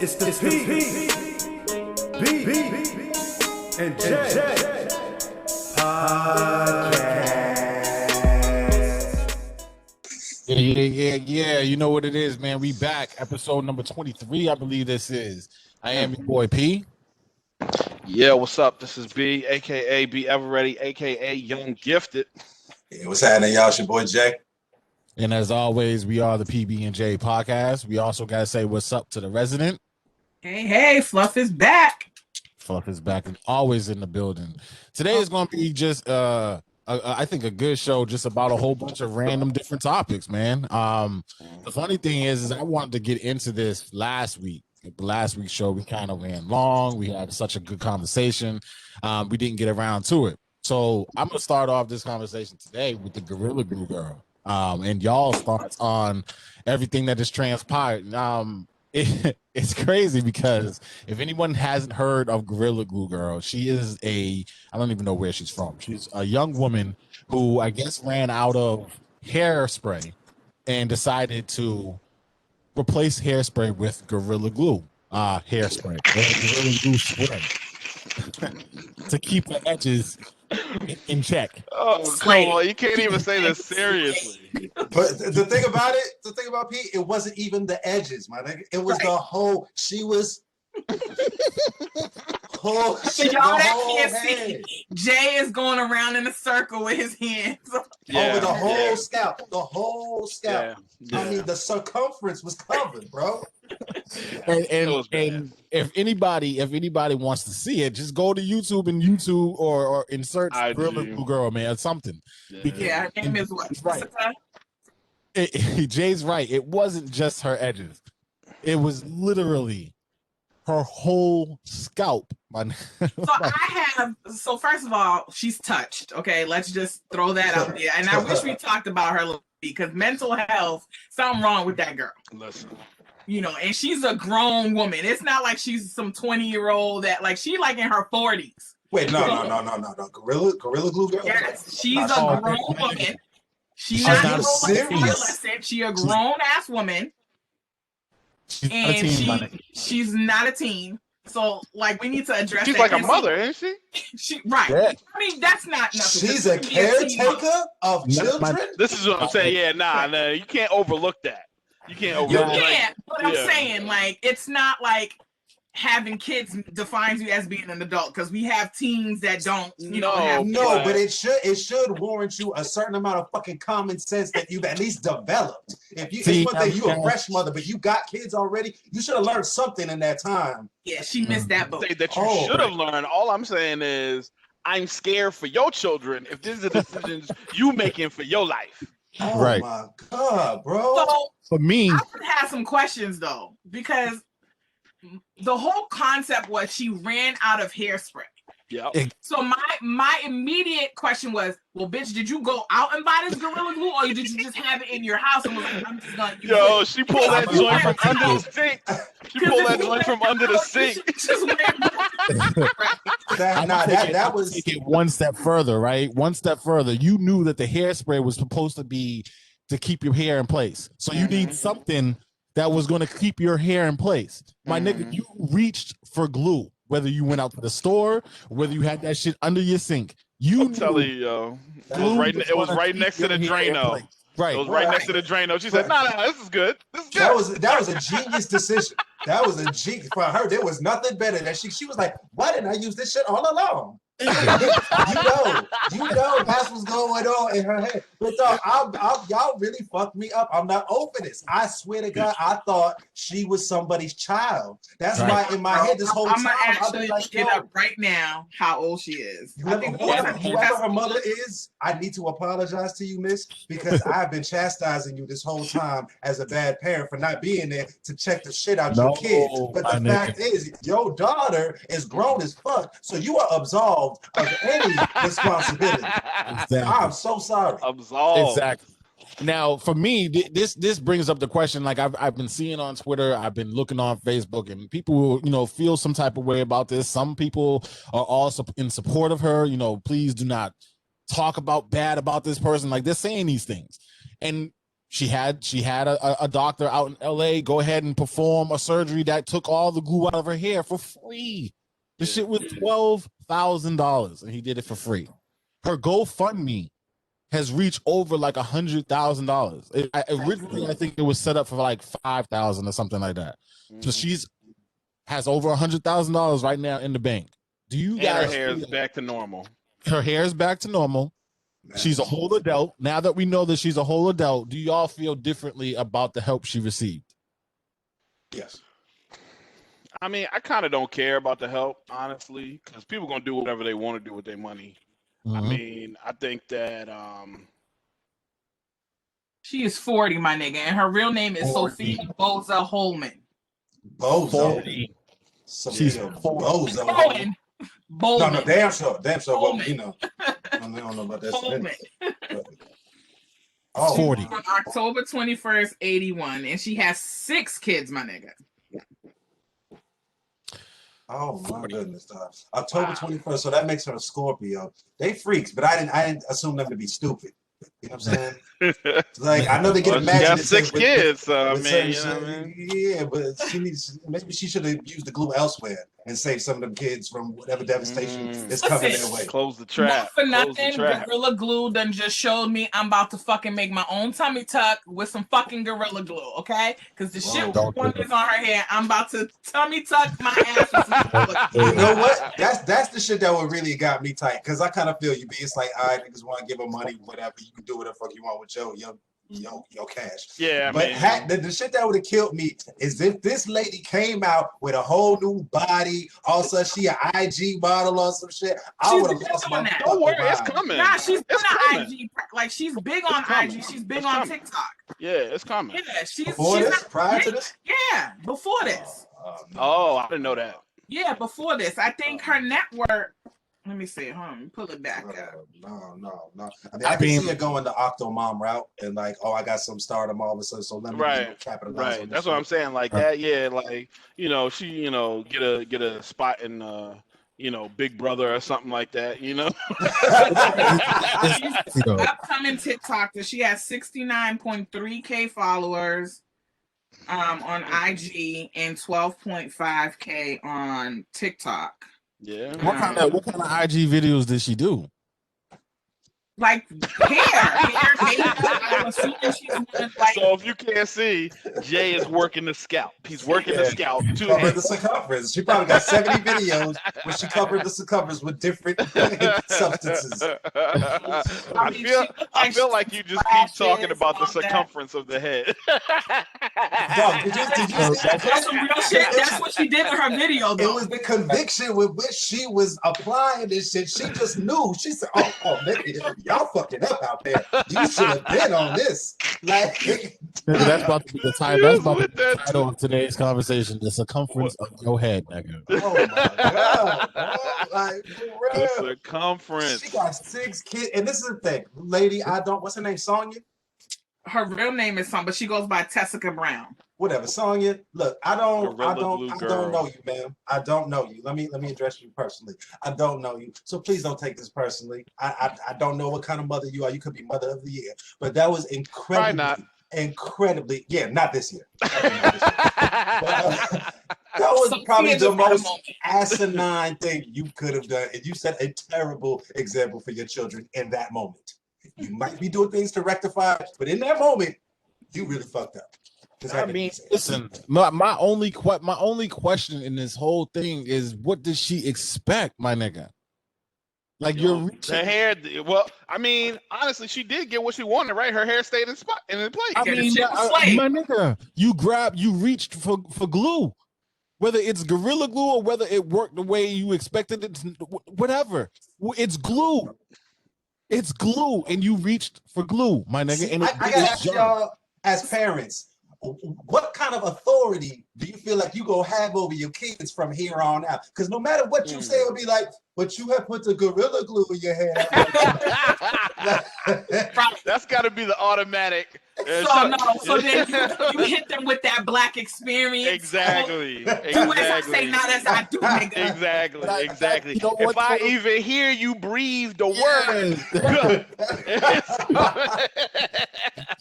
It's the PB&J podcast. Yeah. You know what it is, man. We back. Episode number 23, I believe this is. I am your boy P. Yeah, what's up? This is B, aka Be Ever Ready, aka Young Gifted. Yeah, what's happening, y'all? It's your boy Jay. And as always, we are the PB&J podcast. We also got to say what's up to the resident. Hey, Fluff is back. Fluff is back and always in the building. Today is going to be just, I think, a good show just about a whole bunch of random different topics, man. The funny thing is I wanted to get into this last week. The last week's show, we kind of ran long. We had such a good conversation. We didn't get around to it. So I'm going to start off this conversation today with the Gorilla Glue girl. And y'all's thoughts on everything that has transpired. It's crazy because if anyone hasn't heard of Gorilla Glue girl, she is I don't even know where she's from. She's a young woman who I guess ran out of hairspray and decided to replace hairspray with Gorilla Glue hairspray, Gorilla Glue spray to keep the edges in check. Oh, come on. You can't even say this seriously. But the thing about Pete, it wasn't even the edges, my nigga. It was the whole. She was. So y'all that can't see, Jay is going around in a circle with his hands over the whole scalp. The whole scalp. Yeah. I mean, the circumference was covered, bro. And if anybody wants to see it, just go to YouTube or insert Gorilla Glue girl, man, or something. Yeah, her name is what? Right. Jay's right. It wasn't just her edges. It was literally her whole scalp. So first of all, she's touched. Okay, let's just throw that out there. And I wish we talked about her because mental health, something wrong with that girl. Listen. You know, and she's a grown woman. It's not like she's some 20-year-old that she like in her 40s. Wait, no. Gorilla Glue girl. Yes, she's a grown woman. She's not a adolescent. She's a grown ass woman. She's not a teen. So we need to address she's that. She's like a mother, isn't she? Right. Yeah. I mean, that's not nothing. She's a caretaker of children. This is what I'm saying. Yeah, nah, you can't overlook that. You can't overlook that. But I'm saying, it's not like having kids defines you as being an adult, because we have teens that don't, have kids. No, but it should warrant you a certain amount of fucking common sense that you've at least developed. It's one thing you a fresh mother, but you got kids already. You should have learned something in that time. Yeah, she missed that book. That you should have learned. All I'm saying is I'm scared for your children if these are decisions you making for your life. Oh right. My God, bro. So for me, I would have some questions though, because the whole concept was she ran out of hairspray. Yeah. So my immediate question was, well, bitch, did you go out and buy this Gorilla Glue, or did you just have it in your house and was like, I'm just gonna use it? She pulled that joint from under the sink. She pulled that joint from under the sink. That was take it one step further, right? One step further. You knew that the hairspray was supposed to be to keep your hair in place. So you need something that was going to keep your hair in place. My nigga, you reached for glue, whether you went out to the store, whether you had that shit under your sink. I'm telling you, yo. It was right next to the Drano. Right. It was right next to the Drano. She said, no, this is good. This is good. That was a genius decision. That was a genius for her. There was nothing better than she was like, why didn't I use this shit all along? you know that's what's going on in her head. But y'all really fucked me up. I'm not over this. I swear to God, I thought she was somebody's child. That's why in my head this whole time I'm gonna actually look it up right now how old she is. Whoever her mother is, I need to apologize to you, miss, because I've been chastising you this whole time as a bad parent for not being there to check the shit out your kids. But the fact is, your daughter is grown as fuck, so you are absolved of any responsibility. Exactly. I'm so sorry. Absolved. Exactly. Now, for me, this brings up the question. Like I've been seeing on Twitter, I've been looking on Facebook, and people, feel some type of way about this. Some people are also in support of her. Please do not talk bad about this person. Like they're saying these things, and She had a doctor out in LA go ahead and perform a surgery that took all the glue out of her hair for free. The shit was $12,000 and he did it for free. Her GoFundMe has reached over like $100,000. Originally, I think it was set up for like 5,000 or something like that. So has over $100,000 right now in the bank. Do you guys? Her hair is back to normal. Her hair is back to normal. She's a whole adult. Now that we know that she's a whole adult, do y'all feel differently about the help she received? Yes. I mean, I kind of don't care about the help, honestly, because people gonna do whatever they want to do with their money. I mean, I think that she is 40, my nigga, and her real name is 40. Sophia Boza Holman. Bozo. She's Bozo. Holman. No, damn sure. Well, you know, I don't know about that. Holman. Oh, 40. On October 21st, 81, and she has 6 kids, my nigga. Oh my goodness, October 21st. So that makes her a Scorpio. They freaks, but I didn't assume them to be stupid. You know what I'm saying? Like I know they get Well, she imagined. got 6 kids, so I mean, you know what I mean? Yeah, but maybe she should have used the glue elsewhere and saved some of them kids from whatever devastation is coming their way. Close the trap. Not for nothing, Gorilla Glue done just showed me I'm about to fucking make my own tummy tuck with some fucking Gorilla Glue, okay? Because the shit one is on her hair, I'm about to tummy tuck my ass with some Gorilla Glue. You know what? That's the shit that would really got me tight. Because I kind of feel you, B. It's like, all right, niggas want to give her money, whatever. You can do whatever the fuck you want with your cash. Yeah, but the shit that would have killed me is if this lady came out with a whole new body, all of a sudden she an IG model or some shit. I would have lost my fucking Don't worry, it's mind. coming. Nah, she's been on coming. IG. Like she's big on IG. She's big on TikTok. Yeah, it's coming. Yeah, she's Prior to this? Yeah, before this. Oh, I didn't know that. Yeah, before this. I think her network. Let me see. Hold on, pull it back up. No. I can see her going the Octomom route and like, oh, I got some stardom all of a sudden, so let me capitalize on this. That's what I'm saying. Like that, yeah. Like she, get a spot in, Big Brother or something like that. She's upcoming TikToker. She has 69.3K followers on IG and 12.5K on TikTok. Yeah. What kind of IG videos did she do? Like hair. I'm assuming she's doing, like. So if you can't see, Jay is working the scalp. He's working the scalp too. Covered the circumference. She probably got 70 videos where she covered the circumference with different substances. I feel like you just keep talking about the circumference of the head. Dog, did you see That's some real shit. That's what she did in her video, though. It was the conviction with which she was applying this shit. She just knew. She said, "Oh, nigga, y'all fucking up out there. You should have been on this." Like that's about to be the title. That's about to be the title of today's conversation: the circumference of your head, nigga. Oh my god! Like for real. The circumference. She got 6 kids, and this is the thing, lady. What's her name? Sonya. Her real name is Sonya, but she goes by Tessica Brown. Whatever, Sonya. Look, I don't know you, ma'am. I don't know you. Let me address you personally. I don't know you, so please don't take this personally. I don't know what kind of mother you are. You could be mother of the year, but that was incredibly. Yeah, not this year. That was probably the most asinine thing you could have done, and you set a terrible example for your children in that moment. You might be doing things to rectify, but in that moment, you really fucked up. I mean, listen, my only question in this whole thing is, what does she expect, my nigga? Like the hair. Well, I mean, honestly, she did get what she wanted, right? Her hair stayed in place. I mean, my nigga, you reached for glue, whether it's Gorilla Glue or whether it worked the way you expected it, whatever. It's glue. It's glue, and you reached for glue, my nigga. See, and I gotta ask y'all, as parents, what kind of authority do you feel like you gonna have over your kids from here on out? Because no matter what you say, it'll be like, but you have put the Gorilla Glue in your hair. That's got to be the automatic. So then you hit them with that black experience. Exactly. Do as I say, not as I do, nigga. Exactly. If I even hear you breathe the word.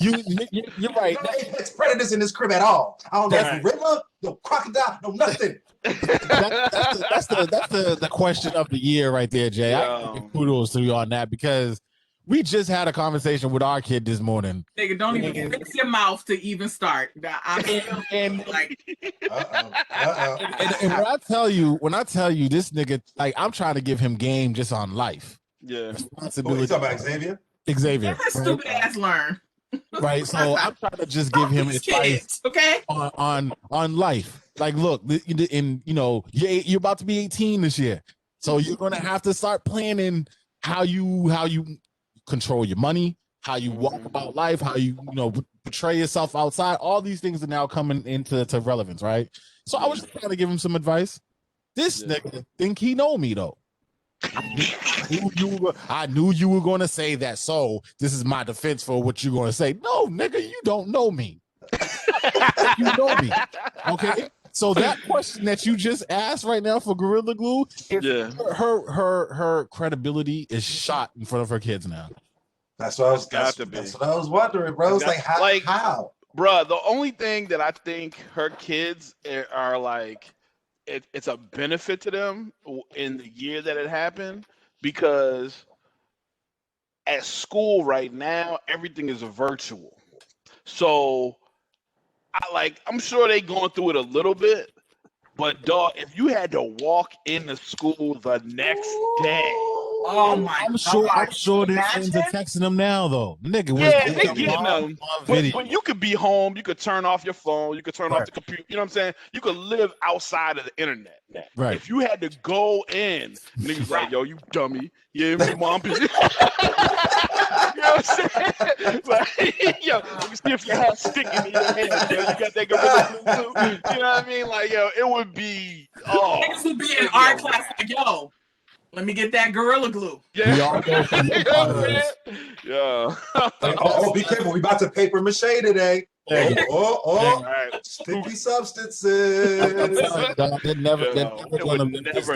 You're right. No apex predators in this crib at all. I don't know Right. gorilla, no crocodile, no nothing. That's the question of the year right there, Jay. I give kudos to you on that because we just had a conversation with our kid this morning. Nigga, don't even fix your mouth to even start. And Like, when I tell you, this nigga, like I'm trying to give him game just on life. Yeah. Who you talking about, Xavier? Xavier. let that stupid ass learn. Right. So I'm trying to just give him These advice kids, okay? on life. Like, look, and you're about to be 18 this year, so you're gonna have to start planning how you control your money, how you walk about life, how you portray yourself outside. All these things are now coming into relevance, right? So I was just trying to give him some advice. This nigga think he know me though. I knew you were going to say that, so this is my defense for what you're going to say. No, nigga, you don't know me. You know me, okay? So that question that you just asked right now for Gorilla Glue, her credibility is shot in front of her kids now. That's what I was. That's what I was wondering, bro. It's like how? Bruh, the only thing that I think her kids are like, it's a benefit to them in the year that it happened, because at school right now everything is virtual. So I'm sure they going through it a little bit, but dog, if you had to walk into school the next day. Oh my! I'm sure their friends are texting them now, though. Nigga, they getting them. But you could be home. You could turn off your phone. You could turn off the computer. You know what I'm saying? You could live outside of the internet. Right. If you had to go in, niggas like, yo, you dummy. Yeah, mom. You know what I'm saying? Like, yo, you see if you have stick in your hand, yo, you got that gorilla glue too. You know what I mean? Like, yo, it would be. Oh, niggas would be in art class like, yo. Let me get that gorilla glue. Yeah. We all go for yeah. Oh, be careful. We about to paper mache today. Sticky substances. It would never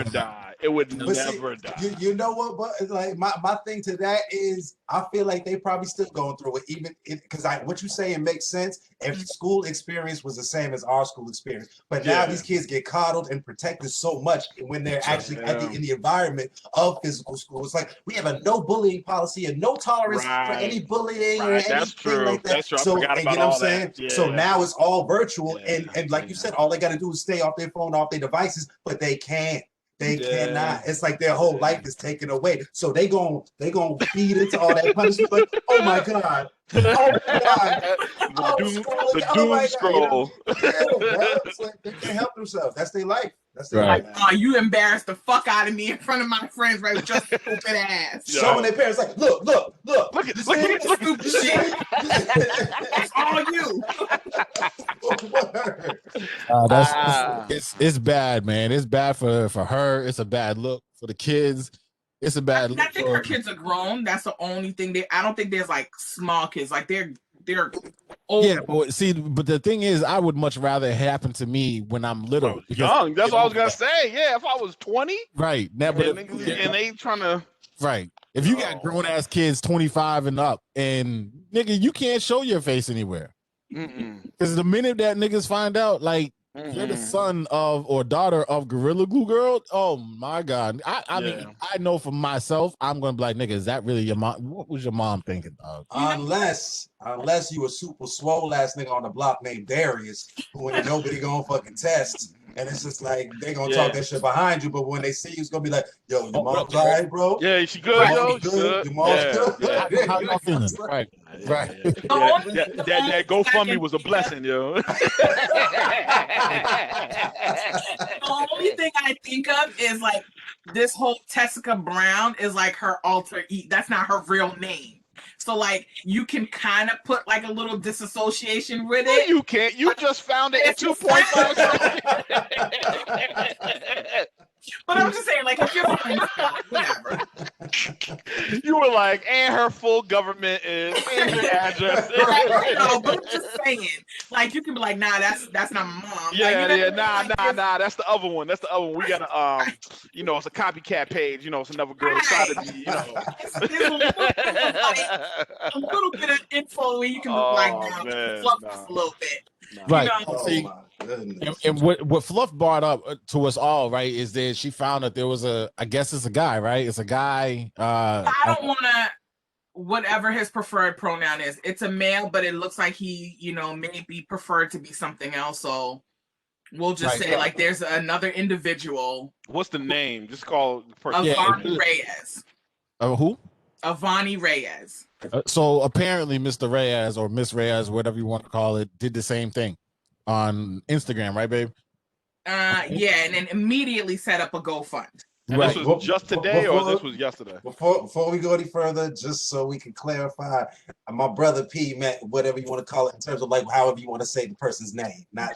die. It would never die. You know what? But like my thing to that is, I feel like they probably still going through it, even because what you saying makes sense. If school experience was the same as our school experience, but now these kids get coddled and protected so much when they're actually in the environment of physical school. It's like we have a no bullying policy and no tolerance for any bullying or anything like that. That's true. So, I forgot and about you know what I'm all saying? that. So now it's all virtual, and like you said, all they got to do is stay off their phone, off their devices, but they can't. They cannot. It's like their whole life is taken away. So they gonna feed into all that punishment. Like, oh my god. Oh my god. The doom scroll. It's like they can't help themselves. That's their life. That's their life. Oh, you embarrassed the fuck out of me in front of my friends, right? With your stupid ass. Showing their parents like, look at stupid shit. It's all you. It's bad, man. It's bad for her. It's a bad look for the kids. It's a bad look. I think her kids are grown. That's the only thing. I don't think there's like small kids. Like they're old. Yeah, but the thing is, I would much rather it happen to me when I'm little. Young. That's what I was gonna say. Yeah, if I was 20, right? And they trying to. Right. If you got grown ass kids 25 and up, and nigga, you can't show your face anywhere. Because the minute that niggas find out, like, you're the son of or daughter of Gorilla Glue Girl, oh my god. I mean, I know for myself, I'm gonna be like, nigga, is that really your mom? What was your mom thinking, dog? Unless you a super swole ass nigga on the block named Darius, who ain't nobody gonna fucking test. And it's just like they gonna talk that shit behind you, but when they see you, it's gonna be like, yo, your mom's all right, bro. Yeah, she good, yo. Your mom's good. How y'all feeling? Right. That GoFundMe was a blessing, yo. The only thing I think of is like this whole Tessica Brown is like her alter ego. That's not her real name. So like you can kind of put like a little disassociation with it. You can't. You just found it at 2.5. But I'm just saying, like, if you're whatever. You were like, and her full government is, and her address is. No, but I'm just saying, like, you can be like, nah, that's not my mom. Yeah, like, you know, yeah, like, nah. That's the other one. That's the other one. We got a, it's a copycat page. It's another girl inside of me. It's a little bit of info where you can look like, now, fluff just a little bit. Nah. Right. Oh my goodness. And what Fluff brought up to us all, right, is that she found that there was I guess it's a guy, right? It's a guy. I don't want to, whatever his preferred pronoun is. It's a male, but it looks like he, may be preferred to be something else. So we'll just say, like, there's another individual. What's the name? Just call the person. Avani Reyes. Who? Avani Reyes. So apparently Mr. Reyes or Miss Reyes, whatever you want to call it, did the same thing on Instagram, right, babe? Yeah, and then immediately set up a GoFund. And this was just today, or this was yesterday? Before we go any further, just so we can clarify, my brother P meant whatever you want to call it in terms of like however you want to say the person's name, not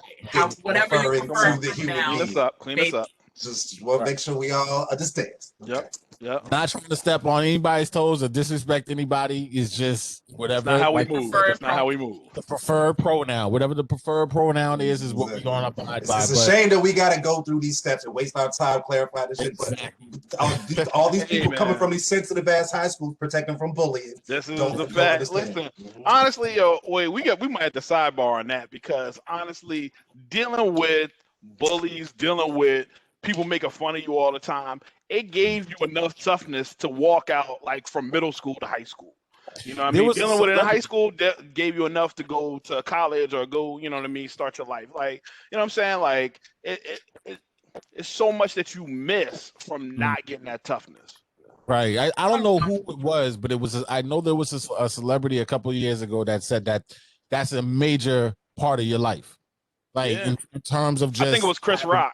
whatever you prefer to the human now. being. Clean this up. Just make sure we all understand. Okay. Yep. Not trying to step on anybody's toes or disrespect anybody. It's just whatever. That's not how we move. That's not how we move. The preferred pronoun, whatever the preferred pronoun is what we're going to abide by. It's a shame that we got to go through these steps and waste our time clarifying this shit. But all these people coming from these sensitive ass high schools protecting from bullying. This is the fact. Listen, honestly, we might have to sidebar on that because honestly, dealing with bullies, dealing with people making fun of you all the time, it gave you enough toughness to walk out like from middle school to high school. You know what I mean? Dealing with it in high school gave you enough to go to college or go, start your life. Like, you know what I'm saying? Like, it's so much that you miss from not getting that toughness. Right. I don't know who it was, but I know there was a celebrity a couple of years ago that said that that's a major part of your life. Like in terms of just, I think it was Chris Rock.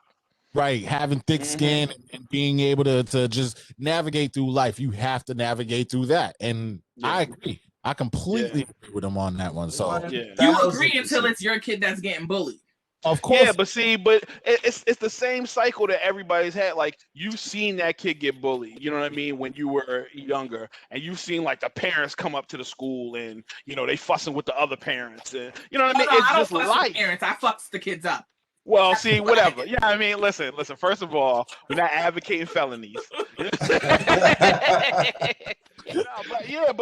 Right, having thick skin and being able to just navigate through life, you have to navigate through that. And I agree. I completely agree with him on that one. So you agree until it's your kid that's getting bullied. Of course. Yeah, but it's the same cycle that everybody's had. Like, you've seen that kid get bullied, you know what I mean, when you were younger, and you've seen like the parents come up to the school and they fussing with the other parents, and you know what I mean. It's just life. Parents, I fucks the kids up. Well, see, whatever. Yeah, I mean, listen. First of all, we're not advocating felonies. But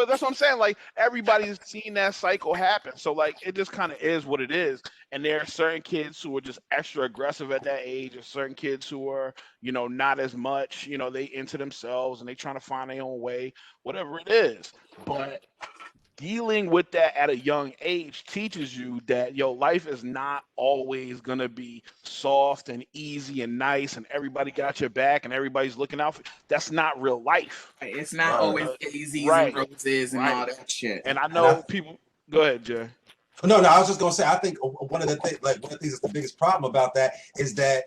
that's what I'm saying. Like, everybody's seen that cycle happen. So, like, it just kind of is what it is. And there are certain kids who are just extra aggressive at that age, or certain kids who are, not as much. They into themselves and they trying to find their own way, whatever it is. But dealing with that at a young age teaches you that your life is not always going to be soft and easy and nice and everybody got your back and everybody's looking out for you. That's not real life. It's not always daisies and roses and all that shit. And I know people. Go ahead, Jay. No, I was just gonna say, I think one of the things that's the biggest problem about that is that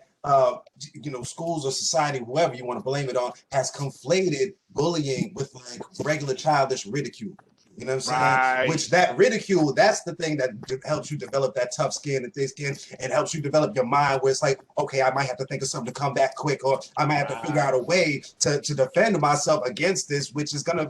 schools or society, whoever you want to blame it on, has conflated bullying with like regular childish ridicule. You know what I'm saying? Right. Which that ridicule, that's the thing that helps you develop that tough skin and thick skin, and helps you develop your mind where it's like, okay, I might have to think of something to come back quick, or I might have to figure out a way to defend myself against this, which is gonna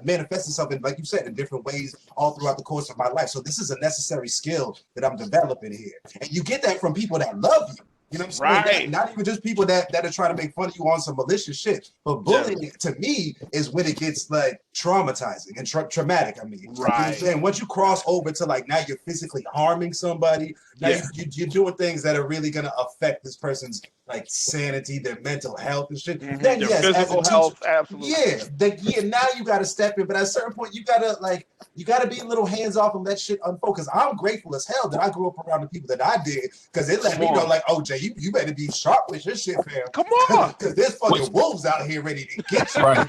manifest itself in, like you said, in different ways all throughout the course of my life. So this is a necessary skill that I'm developing here. And you get that from people that love you. You know what I'm saying? Right. Not even just people that are trying to make fun of you on some malicious shit. But bullying, to me, is when it gets like traumatizing and traumatic. I mean, you know what I'm saying? Once you cross over to like now you're physically harming somebody, now you're doing things that are really gonna affect this person's like sanity, their mental health and shit. Then Their yes, physical as a health, teacher, absolutely. now you got to step in. But at a certain point, you gotta be a little hands off and let shit unfold. Because I'm grateful as hell that I grew up around the people that I did, because it let me know like, oh Jay, you better be sharp with your shit, fam. Come on, because there's fucking wolves out here ready to get you. Right.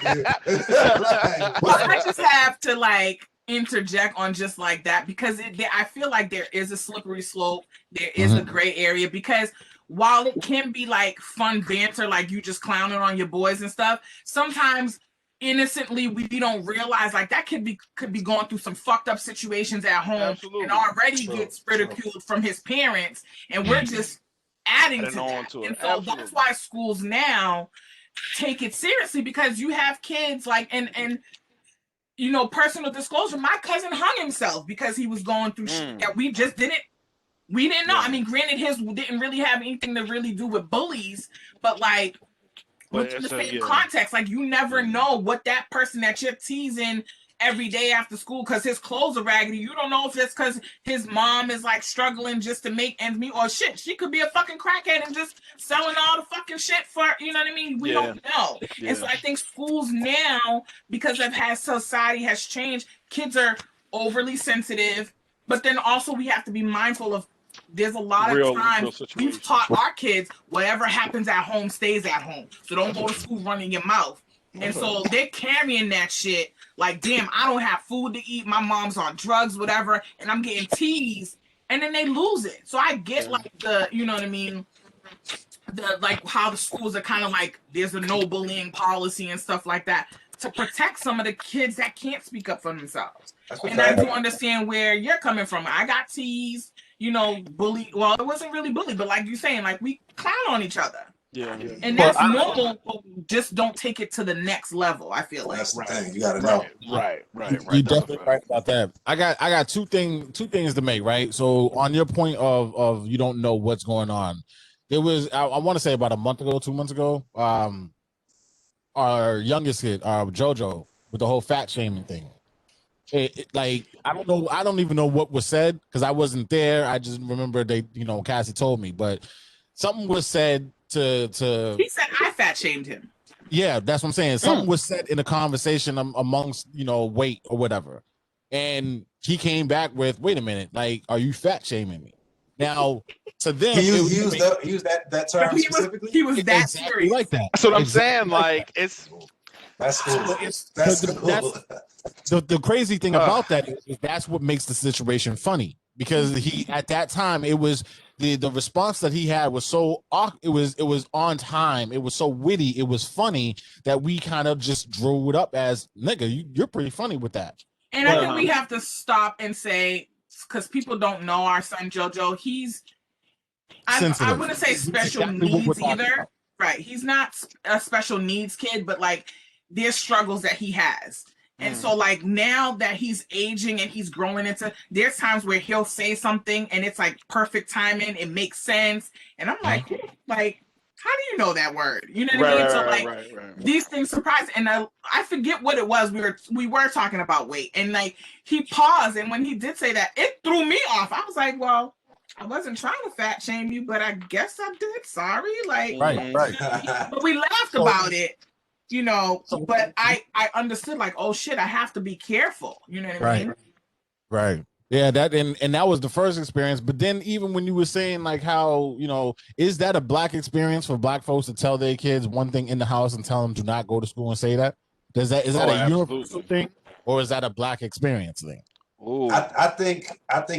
I just have to like interject on just like that, because I feel like there is a slippery slope, there is a gray area, because while it can be like fun banter, like you just clowning on your boys and stuff, sometimes innocently we don't realize like that could be going through some fucked up situations at home and already gets ridiculed from his parents, and we're just adding to that. And so that's why schools now, take it seriously because you have kids like and you know, personal disclosure, my cousin hung himself because he was going through shit that we just didn't know. Yeah. I mean, granted, his didn't really have anything to really do with bullies, but like within the same context, like you never know what that person that you're teasing every day after school because his clothes are raggedy. You don't know if it's because his mom is like struggling just to make ends meet, or shit, she could be a fucking crackhead and just selling all the fucking shit for, you know what I mean? We don't know. Yeah. And so I think schools now, because of how society has changed, kids are overly sensitive, but then also we have to be mindful of there's a lot of times we've taught our kids whatever happens at home stays at home. So don't go to school running your mouth. And so they're carrying that shit like, damn, I don't have food to eat. My mom's on drugs, whatever, and I'm getting teased. And then they lose it. So I get like the, you know what I mean? The like how the schools are kind of like, there's a no bullying policy and stuff like that to protect some of the kids that can't speak up for themselves. And I do understand where you're coming from. I got teased, you know, bully. Well, it wasn't really bully, but like you're saying, like we clown on each other. Yeah. And that's normal, but just don't take it to the next level, I feel like. That's the thing. You gotta know. Right. You're definitely right about that. I got two things to make, right? So on your point of you don't know what's going on. There was I want to say about a month ago, 2 months ago, our youngest kid, JoJo, with the whole fat shaming thing. Like I don't even know what was said because I wasn't there. I just remember Cassie told me, but something was said to he said I fat shamed him. Yeah, that's what I'm saying. Something was said in a conversation amongst weight or whatever, and he came back with, "Wait a minute, like, are you fat shaming me?" Now, to them, he used that term specifically. He was that exactly serious, like that. That's what I'm saying. Like that's cool. That's cool. The crazy thing about that is that's what makes the situation funny because he at that time it was the response that he had was so it was on time, it was so witty, it was funny that we kind of just drew it up as nigga, you're pretty funny with that. And I think we have to stop and say, because people don't know our son JoJo, he's I wouldn't say special needs either. Right, he's not a special needs kid, but like there's struggles that he has. And so like now that he's aging and he's growing into, there's times where he'll say something and it's like perfect timing, it makes sense. And I'm like, how do you know that word? You know what I mean? So like these things surprise, and I forget what it was. We were talking about weight, and like he paused, and when he did say that, it threw me off. I was like, well, I wasn't trying to fat shame you, but I guess I did. Sorry. Like right. But we laughed about it. But I understood like, oh shit, I have to be careful. You know what I mean? Right. Yeah, that and that was the first experience. But then even when you were saying like how, is that a black experience for black folks to tell their kids one thing in the house and tell them do not go to school and say that? Is that a universal thing, or is that a black experience thing? I think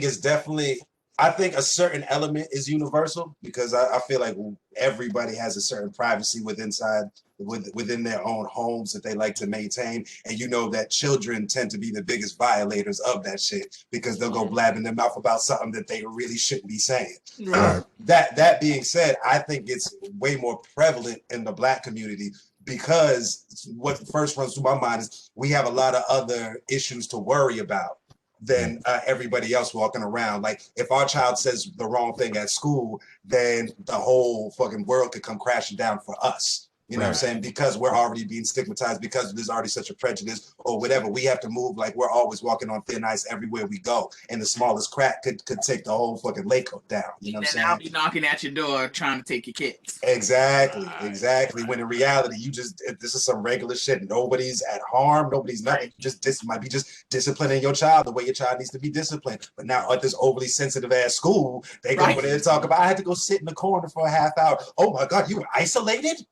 it's definitely, I think a certain element is universal because I feel like everybody has a certain privacy within their own homes that they like to maintain. And that children tend to be the biggest violators of that shit because they'll go blabbing their mouth about something that they really shouldn't be saying. Right. That being said, I think it's way more prevalent in the black community because what first runs through my mind is we have a lot of other issues to worry about than everybody else walking around. Like if our child says the wrong thing at school, then the whole fucking world could come crashing down for us. You know what I'm saying? Because we're already being stigmatized, because there's already such a prejudice or whatever. We have to move like we're always walking on thin ice everywhere we go. And the smallest crack could take the whole fucking lake down. You know what I'm saying? I'll be knocking at your door trying to take your kids. Exactly. When in reality, this is some regular shit. Nobody's at harm. Nobody's nothing. This might be just disciplining your child the way your child needs to be disciplined. But now at this overly sensitive ass school, they go over there and talk about, I had to go sit in the corner for a half hour. Oh my God, you were isolated?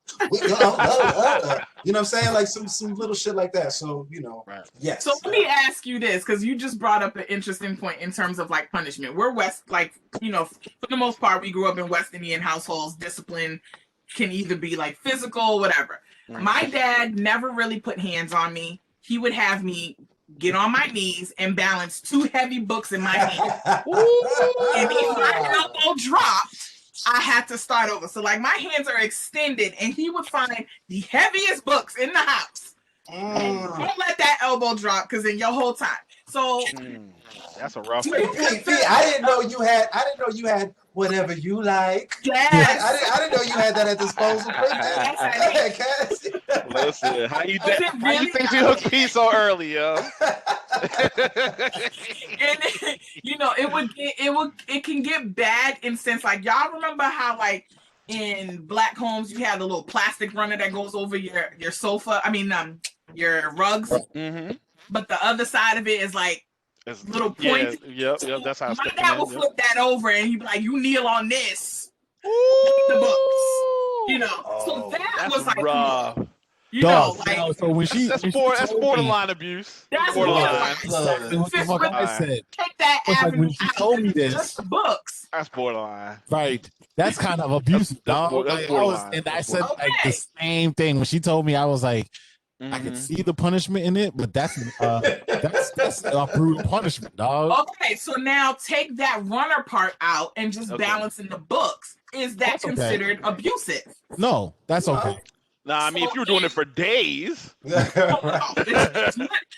You know what I'm saying? Like some little shit like that. So, yes. So let me ask you this, because you just brought up an interesting point in terms of like punishment. We're for the most part, we grew up in West Indian households. Discipline can either be like physical, whatever. My dad never really put hands on me. He would have me get on my knees and balance 2 heavy books in my hand. And if my elbow dropped, I had to start over. So like my hands are extended, and he would find the heaviest books in the house. And don't let that elbow drop, because in your whole time. So that's a rough P, I didn't know you had whatever you like. Yes. I didn't know you had that at disposal. Listen, how you think you hooked P so early, yo? And you know, it can get bad in sense like y'all remember how like in black homes you have the little plastic runner that goes over your sofa. I mean your rugs. Mm-hmm. But the other side of it is like little points. Yep. That's how. My dad will flip that over and he'd be like, "You kneel on this." The books, you know. So that was like rough. You know, like so when that's borderline abuse. That's borderline. What the fuck I said? Take that like when she told me this, just books. That's borderline. Right. That's kind of abusive, dog. I said like the same thing when she told me. I was like, I could see the punishment in it, but that's a brutal punishment, dog. Okay, so now take that runner part out and just balance in the books. Is that considered abusive? No, that's okay. Nah, I mean, if you were doing it for days.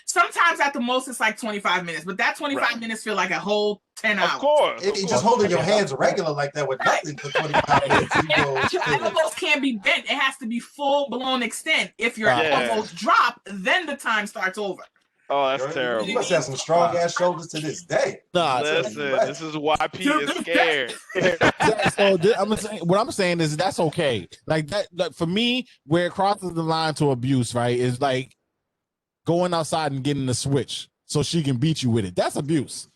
Sometimes at the most it's like 25 minutes, but that 25 minutes feel like a whole 10 hours. Of course. You're just holding your hands regular like that with nothing for 25 minutes. Your elbows can't be bent. It has to be full-blown extent. If your elbows drop, then the time starts over. Oh, that's terrible. You must have some strong ass shoulders to this day. Nah, listen, this is why P is scared. So what I'm saying is that's okay. Like that, for me, where it crosses the line to abuse, right, is like going outside and getting the switch so she can beat you with it. That's abuse.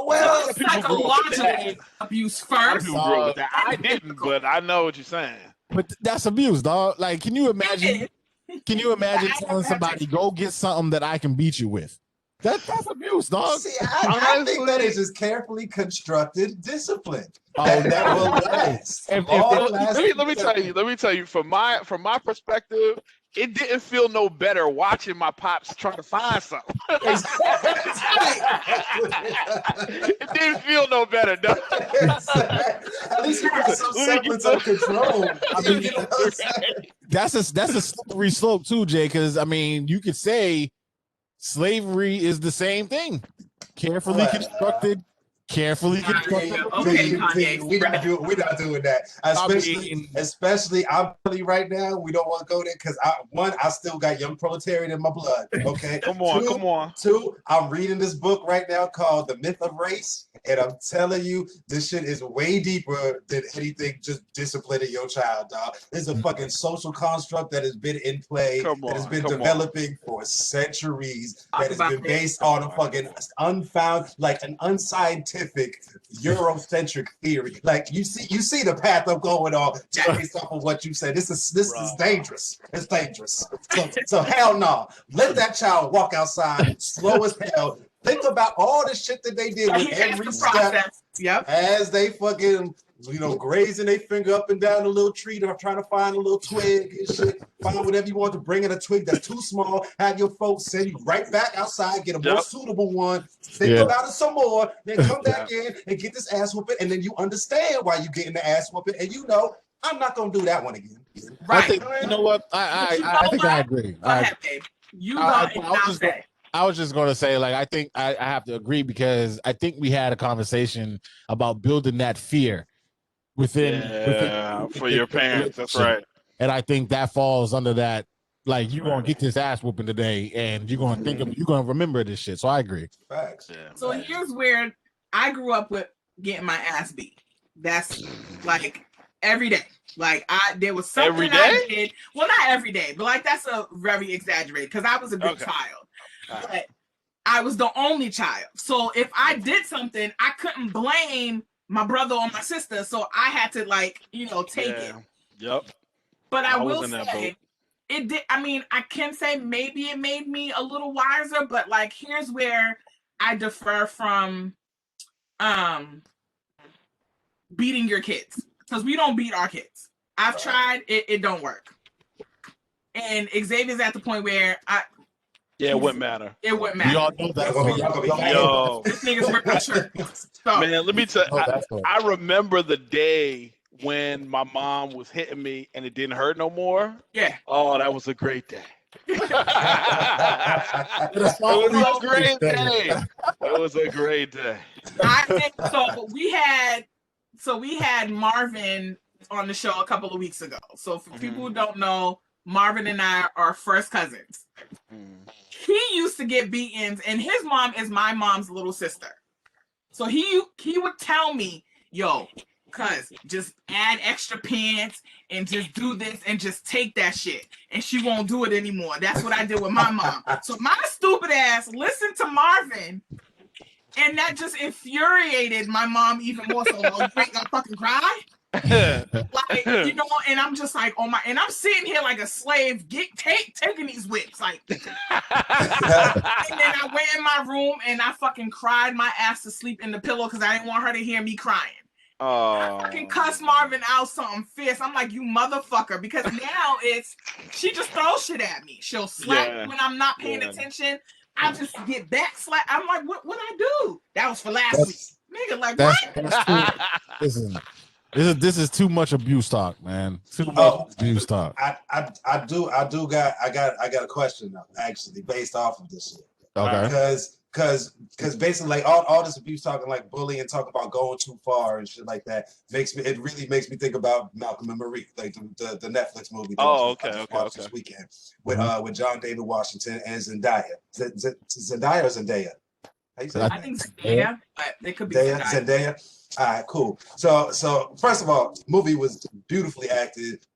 Well, psychological abuse first. I didn't, but I know what you're saying. But that's abuse, dog. Like, can you imagine? Can you imagine telling somebody, go get something that I can beat you with? That's abuse, dog. See, I think that is just carefully constructed discipline. That will last. Let me tell you, from my perspective, it didn't feel no better watching my pops trying to find something. It didn't feel no better, dog. At least you got some semblance of control. I mean, that's a slippery slope too, Jay. Because I mean, you could say slavery is the same thing. Carefully constructed. Carefully constructed. Okay, we're not doing that. Especially, I'm telling you right now, we don't want to go there because I still got young proletariat in my blood. Okay, come on. Two, I'm reading this book right now called The Myth of Race, and I'm telling you, this shit is way deeper than anything just disciplining your child, dog. This is a fucking social construct that has been in play, that has been developing for centuries, that has been based on a fucking unfound, like an unscientific Eurocentric theory. Like you see the path I'm going on based off of what you said. This is dangerous. It's dangerous. So hell no. Let that child walk outside slow as hell. Think about all the shit that they did with every step as they fucking grazing their finger up and down a little tree, they're trying to find a little twig and shit. Find whatever you want to bring in a twig that's too small. Have your folks send you right back outside, get a more suitable one. Think about it some more, then come back in and get this ass whooping, and then you understand why you getting the ass whooping, and I'm not gonna do that one again. Right. I think, you know what? I think I agree. I was just going to say, like, I think I have to agree because I think we had a conversation about building that fear within for your parents. That's right. And I think that falls under that. Like, you're going to get this ass whooping today, and you're going to you're going to remember this shit. So I agree. Facts. Yeah. So here's where I grew up with getting my ass beat. That's like every day. Like there was something I did. Well, not every day, but like that's a very exaggerated because I was a good child. But I was the only child. So if I did something, I couldn't blame my brother or my sister. So I had to take it. Yep. But I will say it did. I mean, I can say maybe it made me a little wiser, but like here's where I defer from beating your kids. Because we don't beat our kids. I've tried, it don't work. And Xavier's at the point where Yeah, it wouldn't matter. It wouldn't We matter. all know that. Y'all gonna be Yo, This nigga's ripped my shirt. So, man, let me tell you, that's what. I remember the day when my mom was hitting me and it didn't hurt no more. yeah. Oh, that was a great day. It It's was not a great day. It was a great day. We had Marvin on the show a couple of weeks ago. So for people who don't know, Marvin and I are first cousins. He used to get beatings, and his mom is my mom's little sister. So he would tell me, yo, cuz just add extra pants and just do this and just take that shit. And she won't do it anymore. That's what I did with my mom. So my stupid ass listened to Marvin, and that just infuriated my mom even more. So, oh, you ain't gonna fucking cry? Like, you know, and I'm just like, oh my, and I'm sitting here like a slave, taking these whips, like. And then I went in my room and I fucking cried my ass to sleep in the pillow because I didn't want her to hear me crying. I fucking cuss Marvin out something fierce. I'm like, you motherfucker, because now she just throws shit at me. She'll slap me when I'm not paying attention. I just get back slap. I'm like, what I do? That was for last week, nigga. Like, what? This is too much abuse talk, man. Too much abuse talk. I got a question though, actually, based off of this shit. Okay. Because basically, like all this abuse talking, like bullying, talking about going too far and shit like that, it really makes me think about Malcolm and Marie, like the Netflix movie. Okay. This weekend with John David Washington and Zendaya. Zendaya or Zendaya? How you say I think Zendaya, but it could be Zendaya. All right, cool. So first of all, the movie was beautifully acted,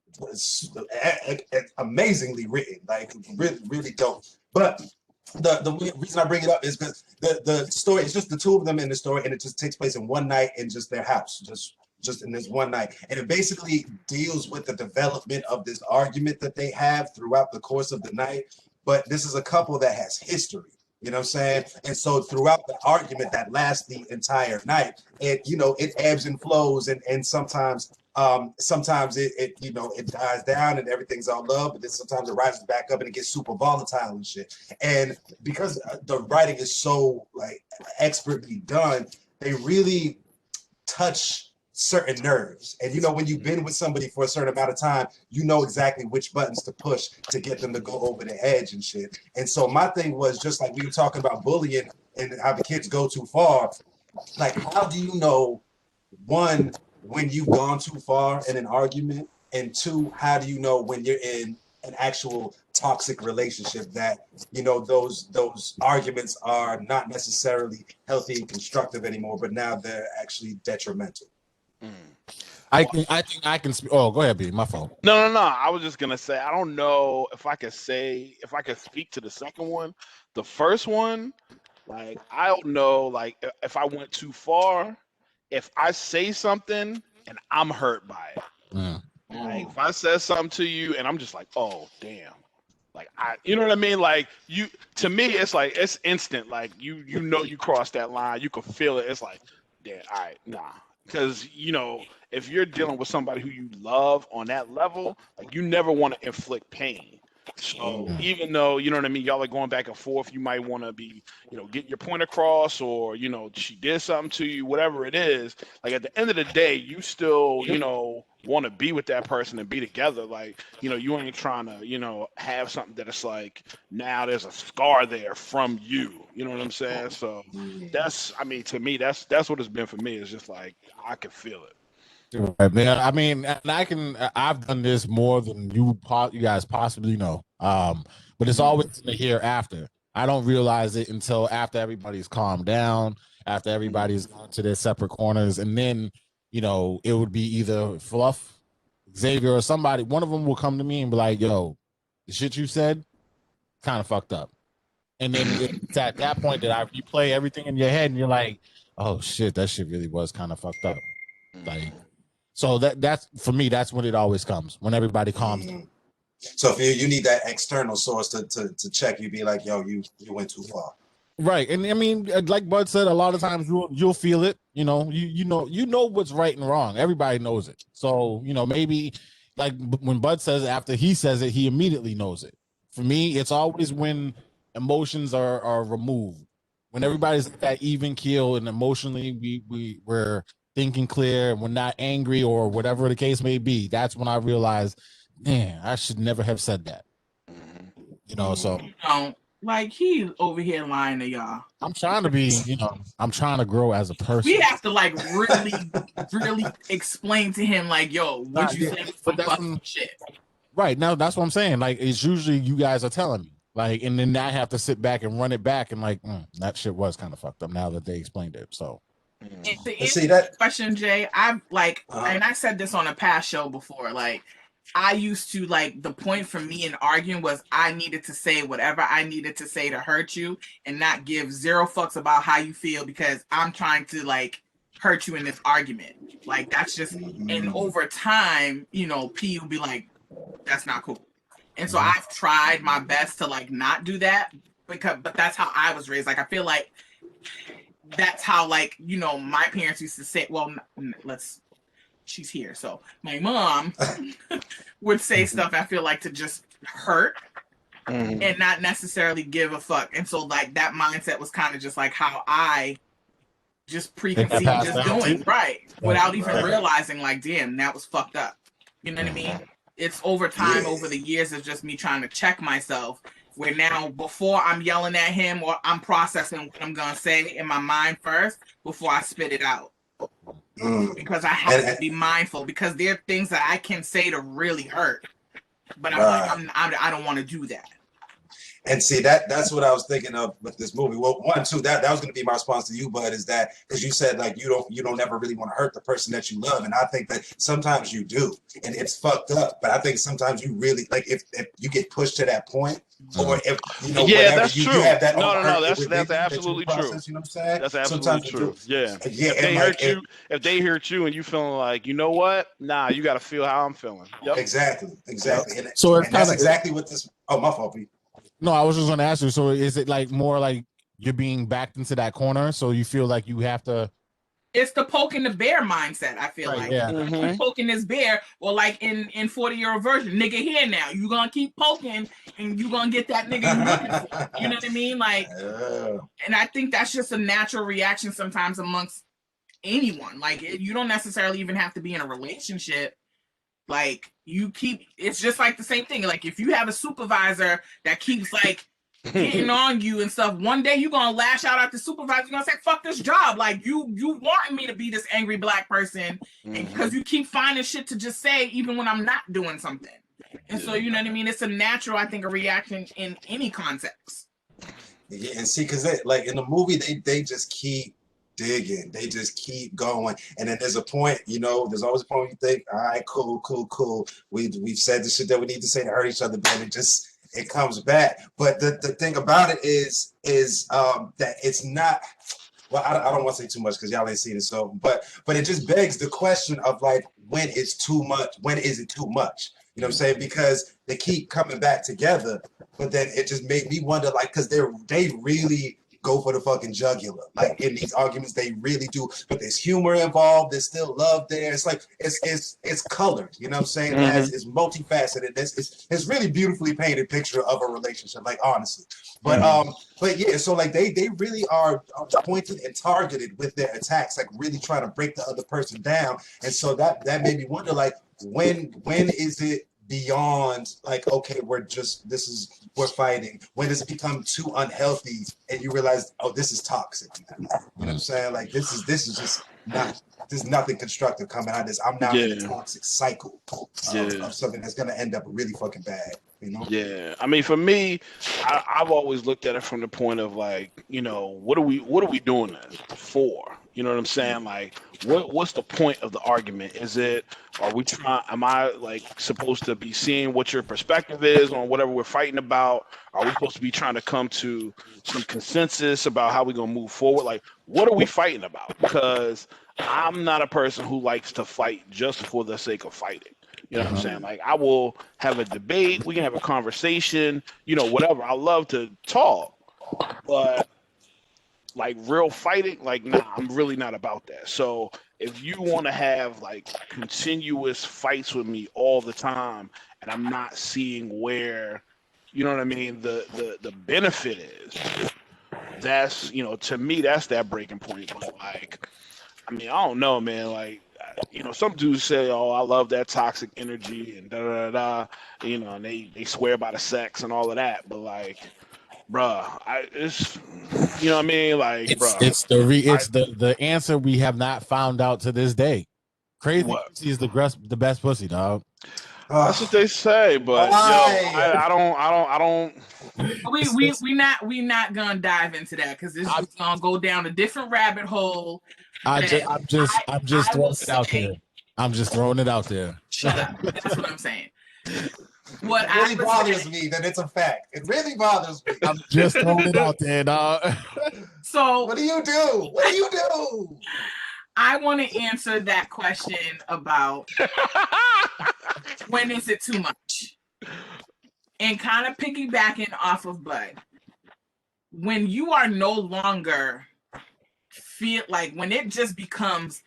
amazingly written, like really, really dope. But the reason I bring it up is because the story, it's just the two of them in the story, and it just takes place in one night in just their house, just in this one night. And it basically deals with the development of this argument that they have throughout the course of the night. But this is a couple that has history. You know what I'm saying? And so throughout the argument that lasts the entire night, it ebbs and flows, and sometimes it dies down and everything's all love, but then sometimes it rises back up and it gets super volatile and shit. And because the writing is so like expertly done, they really touch certain nerves. And when you've been with somebody for a certain amount of time, you know exactly which buttons to push to get them to go over the edge and shit. And so my thing was, just like we were talking about bullying and how the kids go too far, like, how do you know, one, when you've gone too far in an argument, and two, how do you know when you're in an actual toxic relationship that those arguments are not necessarily healthy and constructive anymore, but now they're actually detrimental? I think I can speak. Oh, go ahead, B. My fault. No. I was just gonna say, I don't know if I could speak to the second one. The first one, like, I don't know, like, if I went too far, if I say something and I'm hurt by it. Like, if I said something to you and I'm just like, oh damn. Like, you know what I mean? Like, to me, it's like, it's instant. Like, you crossed that line, you can feel it. It's like, yeah, all right, nah. Because, if you're dealing with somebody who you love on that level, like, you never want to inflict pain. So even though, you know what I mean, y'all are going back and forth, you might want to be, getting your point across, or, she did something to you, whatever it is. Like, at the end of the day, you still, want to be with that person and be together. Like, you ain't trying to, have something that it's like, now there's a scar there from you. You know what I'm saying? So to me, that's what it's been for me. It's just like, I can feel it. Right, man. I mean, and I've done this more than you guys possibly know. But it's always in the hereafter. I don't realize it until after everybody's calmed down, after everybody's gone to their separate corners, and then it would be either Fluff, Xavier, or somebody. One of them will come to me and be like, "Yo, the shit you said, kind of fucked up." And then it's at that point that I replay everything in your head, and you're like, "Oh shit, that shit really was kind of fucked up." Like. So that's for me. That's when it always comes, when everybody calms down. So if you need that external source to check, you be like, yo, you went too far. Right, and I mean, like Bud said, a lot of times you'll feel it. You know what's right and wrong. Everybody knows it. So maybe like when Bud says, after he says it, he immediately knows it. For me, it's always when emotions are removed. When everybody's at that even keel and emotionally we're thinking clear and we're not angry or whatever the case may be, that's when I realized, man, I should never have said that. You know, so like he's over here lying to y'all. I'm trying to be, I'm trying to grow as a person. We have to like really, really explain to him, like, yo, what you saying for fucking shit. Right now, that's what I'm saying. Like, it's usually you guys are telling me, like, and then I have to sit back and run it back and like, that shit was kind of fucked up now that they explained it. So, and to answer that question, Jay, I've like, and I said this on a past show before, like, I used to like the point for me in arguing was I needed to say whatever I needed to say to hurt you and not give zero fucks about how you feel because I'm trying to like hurt you in this argument. Like that's just, and over time, P will be like, that's not cool. And so I've tried my best to like not do that but that's how I was raised. Like I feel like that's how like, my parents used to say, well, she's here. So my mom would say stuff I feel like to just hurt and not necessarily give a fuck. And so like that mindset was kind of just like how I just preconceived just doing without even realizing like, damn, that was fucked up. You know what I mean? It's over time, over the years of just me trying to check myself where now before I'm yelling at him or I'm processing what I'm going to say in my mind first before I spit it out. Because I have to be mindful because there are things that I can say to really hurt, but I don't want to do that. And see that's what I was thinking of with this movie. Well, one, two, that was going to be my response to you, Bud, is that because you said like you don't ever really want to hurt the person that you love, and I think that sometimes you do, and it's fucked up. But I think sometimes you really like if you get pushed to that point, or if that's true. You have that no, that's absolutely true. Process, you know what I'm saying? That's absolutely true. Yeah. If they hurt you and you feeling like, you know what? Nah, you got to feel how I'm feeling. Yep. Exactly. And, so and that's exactly what this. Oh, my fault, Pete. No, I was just going to ask you. So is it like more like you're being backed into that corner? So you feel like you have to. It's the poking the bear mindset. I feel like keep poking this bear, or like in 40-year-old version, nigga here now. You gonna keep poking, and you gonna get that nigga you looking for. You know what I mean? Like, and I think that's just a natural reaction sometimes amongst anyone. Like, you don't necessarily even have to be in a relationship. Like it's just like the same thing. Like if you have a supervisor that keeps like getting on you and stuff, one day you're gonna lash out at the supervisor. You're gonna say, "Fuck this job!" Like you wanting me to be this angry black person, because you keep finding shit to just say even when I'm not doing something. And so you know what I mean. It's a natural, I think, a reaction in any context. Yeah, and see, because like in the movie, they just keep digging, they just keep going, and then there's a point, there's always a point where you think, all right, cool, we've said the shit that we need to say to hurt each other, but it comes back. But the thing about it is that it's not, well, I don't want to say too much because y'all ain't seen it, so but it just begs the question of like, when is too much? When is it too much? You know what I'm saying? Because they keep coming back together, but then it just made me wonder, like, because they really go for the fucking jugular. Like in these arguments, they really do. But there's humor involved. There's still love there. It's like it's colored. You know what I'm saying? It's multifaceted. It's really beautifully painted picture of a relationship. Like honestly, but yeah. So like they really are pointed and targeted with their attacks. Like really trying to break the other person down. And so that made me wonder, like when is it beyond like, okay, we're fighting? When does it become too unhealthy and you realize, oh, this is toxic? You know what I'm saying? Like this is just not, there's nothing constructive coming out of this. I'm now in a toxic cycle of something that's gonna end up really fucking bad. Yeah, I mean, for me, I've always looked at it from the point of like, what are we doing this for? You know what I'm saying? Like, what's the point of the argument? Am I like supposed to be seeing what your perspective is on whatever we're fighting about? Are we supposed to be trying to come to some consensus about how we're gonna move forward? Like, what are we fighting about? Because I'm not a person who likes to fight just for the sake of fighting. You know what I'm saying? Like, I will have a debate. We can have a conversation, whatever. I love to talk, but like real fighting, like, nah, I'm really not about that. So if you want to have like continuous fights with me all the time and I'm not seeing where you know what I mean, the benefit is. That's, you know, to me, that's that breaking point. But like, I mean, I don't know, man. Like, you know, some dudes say, "Oh, I love that toxic energy," and da da da, you know, and they swear by the sex and all of that. But like, bruh, it's, you know what I mean? Like, bruh, it's the answer we have not found out to this day. Crazy what? pussy is the best pussy, dog. That's what they say, but yo, I don't. We not gonna dive into that because this is gonna go down a different rabbit hole. I'm just throwing it out there. I'm just throwing it out there. Shut up. That's what I'm saying. What it really bothers me that it's a fact. It really bothers me. I'm just throwing it out there, dog. So what do you do? What do you do? I want to answer that question about when is it too much? And kind of piggybacking off of Bud, when you are no longer feel like, when it just becomes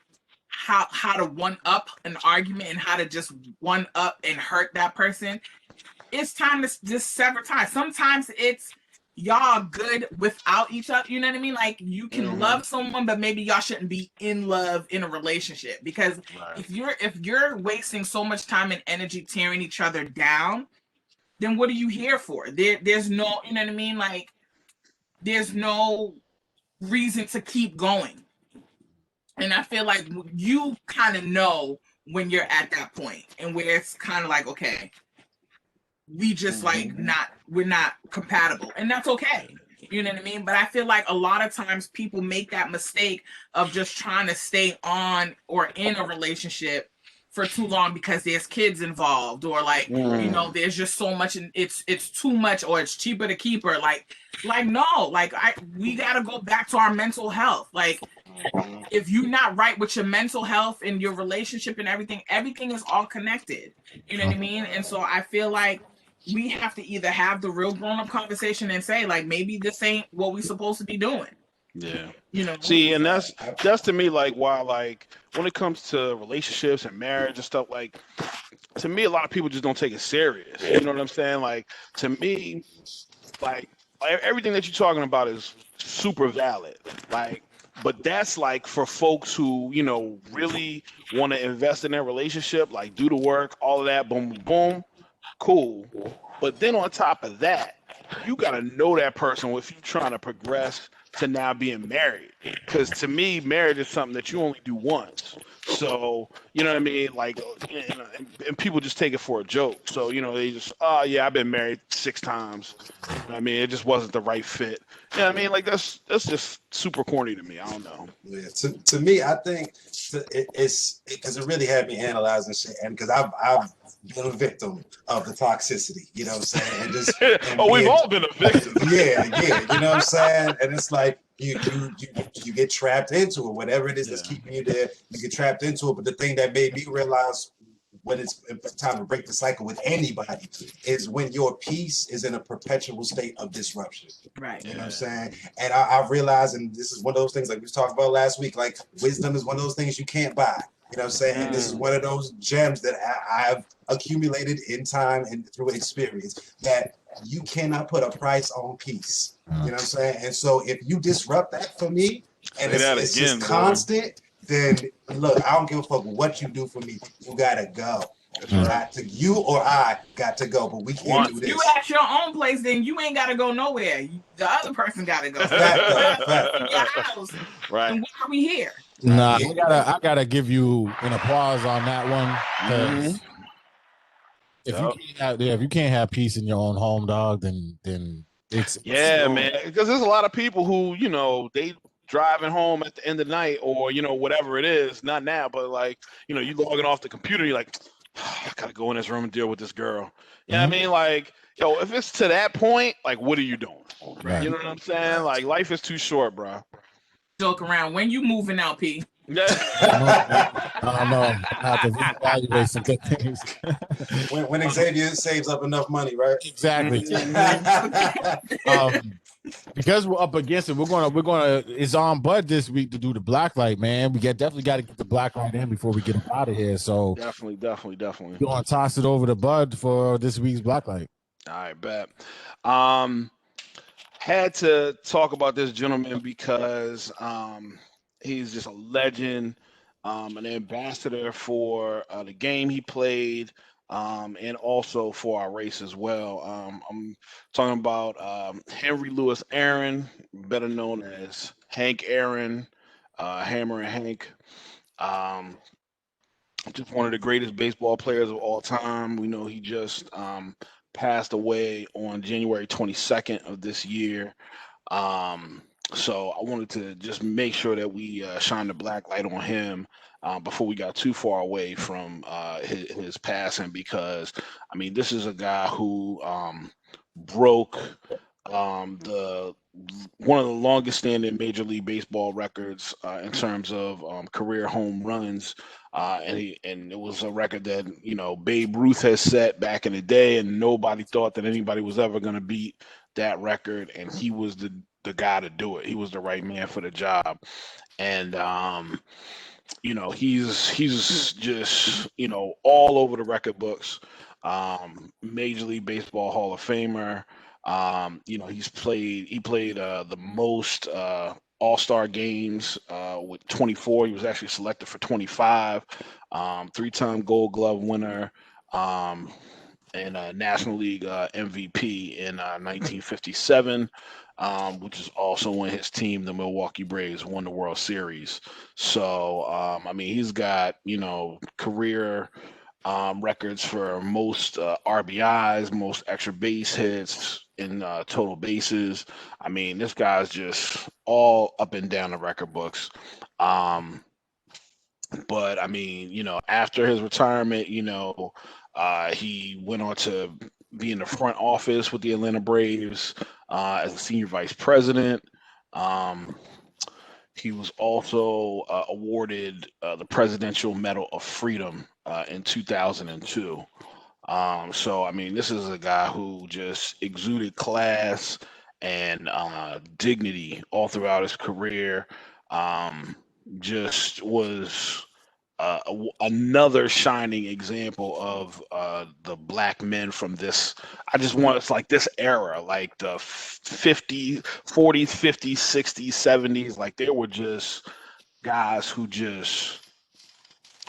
how to one up an argument and how to just one up and hurt that person, it's time to just sever ties. Sometimes it's y'all good without each other, you know what I mean? Like, you can love someone, but maybe y'all shouldn't be in love in a relationship, because if you're wasting so much time and energy tearing each other down, then what are you here for? There's no, you know what I mean? Like, there's no reason to keep going. And I feel like you kind of know when you're at that point, and where it's kind of like, okay, we just we're not compatible, and that's okay. You know what I mean? But I feel like a lot of times people make that mistake of just trying to stay on or in a relationship for too long because there's kids involved, or like, you know, there's just so much, and it's too much, or it's cheaper to keep her. Like no, like we gotta go back to our mental health. Like, if you're not right with your mental health and your relationship and everything is all connected. You know what I mean? And so I feel like we have to either have the real grown-up conversation and say, like, maybe this ain't what we're supposed to be doing. Yeah. You know. See, and that's to me, like, why, like, when it comes to relationships and marriage and stuff, like, to me, a lot of people just don't take it serious. You know what I'm saying? Like, to me, like everything that you're talking about is super valid. Like, but that's like for folks who, you know, really want to invest in their relationship, like do the work, all of that, boom, boom, boom, cool. But then on top of that, you got to know that person if you're trying to progress to now being married. Because to me, marriage is something that you only do once. So, you know what I mean? Like, you know, and people just take it for a joke. So, you know, they just, oh, yeah, I've been married 6 times. You know what I mean? It just wasn't the right fit. You know what I mean? Like, that's just super corny to me. I don't know. Yeah, to me, I think it's because it really had me analyzing shit, and because I've been a victim of the toxicity, you know what I'm saying? And just we've all been a victim. Yeah, you know what I'm saying? And it's like you get trapped into it, whatever it is that's keeping you there, you get trapped into it. But the thing that made me realize when it's time to break the cycle with anybody is when your peace is in a perpetual state of disruption. Right. You know what I'm saying? And I've realized, and this is one of those things like we talked about last week, like wisdom is one of those things you can't buy. You know what I'm saying? And this is one of those gems that I've accumulated in time and through experience that you cannot put a price on peace. You know what I'm saying? And so if you disrupt that for me, and it's just constant, then look, I don't give a fuck what you do for me. You gotta go. You or I got to go, but we can't do this. You at your own place, then you ain't gotta go nowhere. The other person gotta go. Right. And why are we here? Nah, I gotta give you an applause on that one. If you can't have peace in your own home, dog, then it's man. Because there's a lot of people who, you know, they driving home at the end of the night, or, you know, whatever it is, not now, but like, you know, you logging off the computer, you're like, I gotta go in this room and deal with this girl. You know what I mean? Like, yo, if it's to that point, like, what are you doing? Right. You know what I'm saying? Like, life is too short, bro. Joke around. When you moving out, P? I don't know. I have to evaluate some good things. when Xavier saves up enough money, right? Exactly. Because we're up against it, we're gonna. It's on Bud this week to do the BlackLight, man. We definitely got to get the BlackLight in before we get out of here. So definitely. You want to toss it over to Bud for this week's BlackLight? All right, bet. Um, had to talk about this gentleman because he's just a legend, an ambassador for the game he played, and also for our race as well. I'm talking about Henry Louis Aaron, better known as Hank Aaron, Hammer and Hank. Um, just one of the greatest baseball players of all time. We know he just passed away on January 22nd of this year. Um, so I wanted to just make sure that we shine the black light on him before we got too far away from his passing, because I mean, this is a guy who broke the one of the longest standing Major League Baseball records in terms of career home runs. And it was a record that, you know, Babe Ruth has set back in the day, and nobody thought that anybody was ever going to beat that record. And he was the guy to do it. He was the right man for the job. And you know, he's just, you know, all over the record books. Major League Baseball Hall of Famer. You know, he played the most all-star games with 24. He was actually selected for 25. Three-time Gold Glove winner. And National League MVP in 1957, which is also when his team, the Milwaukee Braves, won the World Series. So, I mean, he's got, you know, career records for most RBIs, most extra base hits, in total bases. I mean, this guy's just all up and down the record books. But I mean, you know, after his retirement, you know, he went on to be in the front office with the Atlanta Braves as a senior vice president. Um, he was also awarded the Presidential Medal of Freedom in 2002. So, I mean, this is a guy who just exuded class and dignity all throughout his career. Just was another shining example of the black men from this. I just want it's like this era, like the 50s, 40s, 50s, 60s, 70s. Like they were just guys who just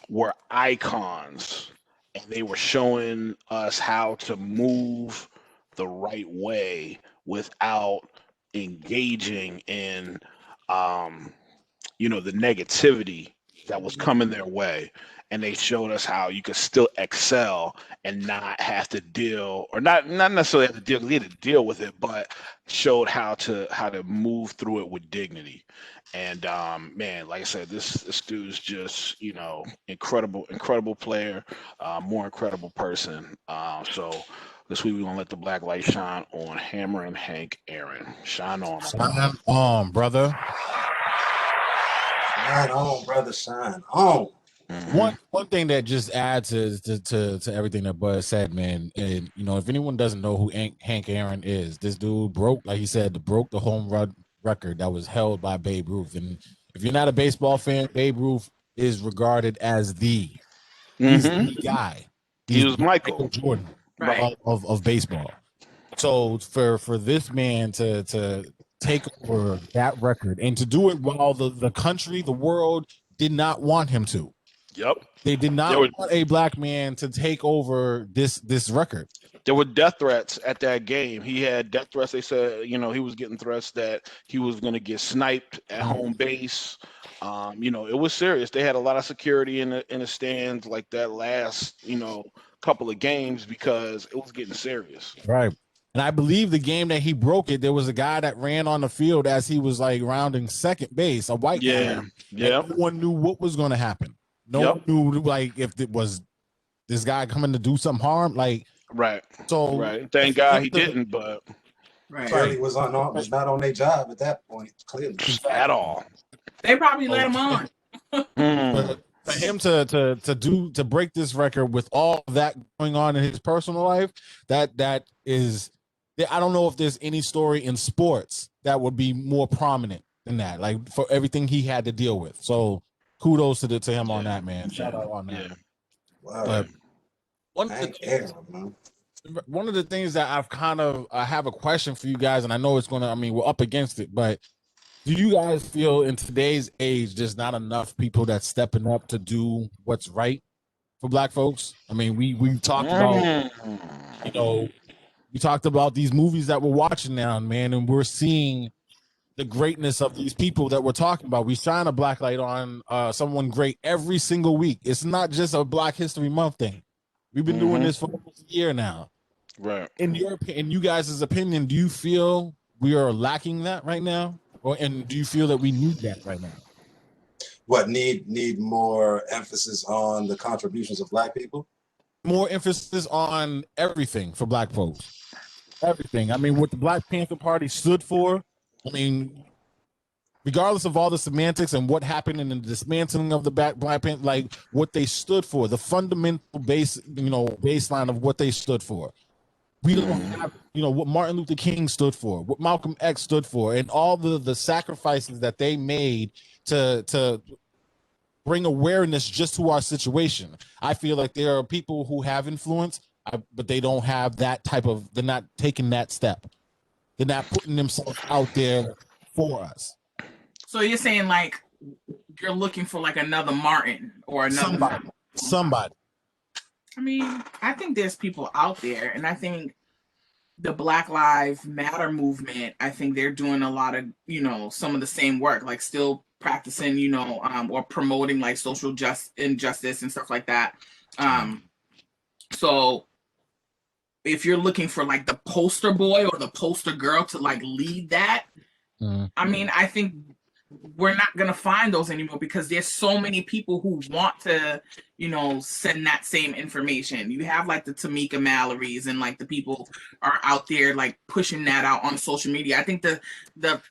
were icons, and they were showing us how to move the right way without engaging in you know, the negativity that was coming their way. And they showed us how you could still excel and not have to deal, or not necessarily have to deal, you had to deal with it, but showed how to move through it with dignity. And man, like I said, this dude's just, you know, incredible player, more incredible person. So this week we're gonna let the black light shine on Hammer and Hank Aaron. Shine on, Shine on, brother. Shine on, brother. Shine on. Mm-hmm. One thing that just adds to everything that Bud said, man, and you know, if anyone doesn't know who Hank Aaron is, this dude broke, like he said, broke the home run record that was held by Babe Ruth. And if you're not a baseball fan, Babe Ruth is regarded as he's the guy. He was Michael Jordan Right. of baseball. So for this man to take over that record and to do it while the country, the world did not want him to. Yep. They did not want a black man to take over this record. There were death threats at that game. He had death threats. They said, you know, he was getting threats that he was going to get sniped at home base. You know, it was serious. They had a lot of security in the stands, like that last, you know, couple of games, because it was getting serious. Right. And I believe the game that he broke it, there was a guy that ran on the field as he was like rounding second base, a white guy. Yeah. No one knew what was going to happen. No one knew, like, if it was this guy coming to do some harm. Like, right. So, right. Thank God he didn't, but clearly was not on their job at that point. Clearly, at all. They probably let him on. But for him to break this record with all that going on in his personal life, that is, I don't know if there's any story in sports that would be more prominent than that. Like, for everything he had to deal with. So kudos to him on that, man. Shout out on that. wow. But Hank Aaron, man. one of the things that I have a question for you guys, and I know it's gonna. I mean, we're up against it, but do you guys feel in today's age there's not enough people that's stepping up to do what's right for Black folks? I mean, we talked about, you know, we talked about these movies that we're watching now, man, and we're seeing the greatness of these people that we're talking about. We shine a black light on someone great every single week. It's not just a Black History Month thing. We've been doing this for almost a year now. Right. In you guys' opinion, do you feel we are lacking that right now? And do you feel that we need that right now? What need more emphasis on the contributions of Black people? More emphasis on everything for Black folks. Everything. I mean, what the Black Panther Party stood for, I mean, regardless of all the semantics and what happened in the dismantling of the Black Panther, like what they stood for, the fundamental baseline of what they stood for. We don't have, what Martin Luther King stood for, what Malcolm X stood for, and all the sacrifices that they made to bring awareness just to our situation. I feel like there are people who have influence, but they don't have that they're not taking that step. They're not putting themselves out there for us. So you're saying like you're looking for like another Martin or another somebody. I mean, I think there's people out there, and I think the Black Lives Matter movement, I think they're doing a lot of, some of the same work, like still practicing, or promoting like social injustice and stuff like that. So if you're looking for like the poster boy or the poster girl to like lead that, I mean, I think we're not going to find those anymore because there's so many people who want to, send that same information. You have like the Tamika Mallory's and like the people are out there like pushing that out on social media. I think the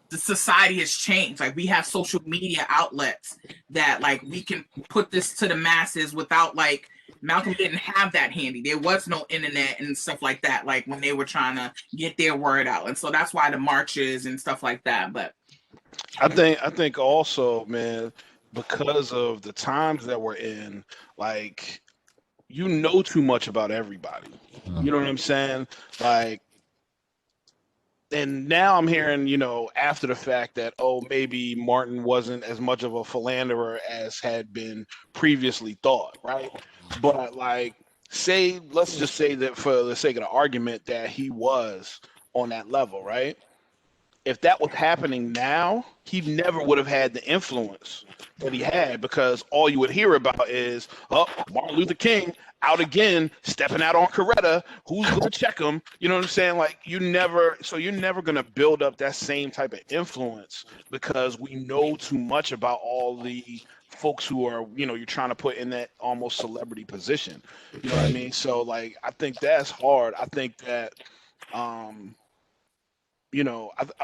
society has changed. Like we have social media outlets that like we can put this to the masses without like Malcolm didn't have that handy. There was no internet and stuff like that, like when they were trying to get their word out. And so that's why the marches and stuff like that. But I think also, man, because of the times that we're in, like too much about everybody. You know what I'm saying? Like, and now I'm hearing, after the fact that, maybe Martin wasn't as much of a philanderer as had been previously thought, right? But like, let's just say that for the sake of the argument that he was on that level, right? If that was happening now, he never would have had the influence that he had because all you would hear about is, Martin Luther King out again, stepping out on Coretta. Who's going to check him? You know what I'm saying? Like you're never going to build up that same type of influence because we know too much about all the folks who are, you're trying to put in that almost celebrity position. You know what I mean? So like, I think that's hard. I think that, I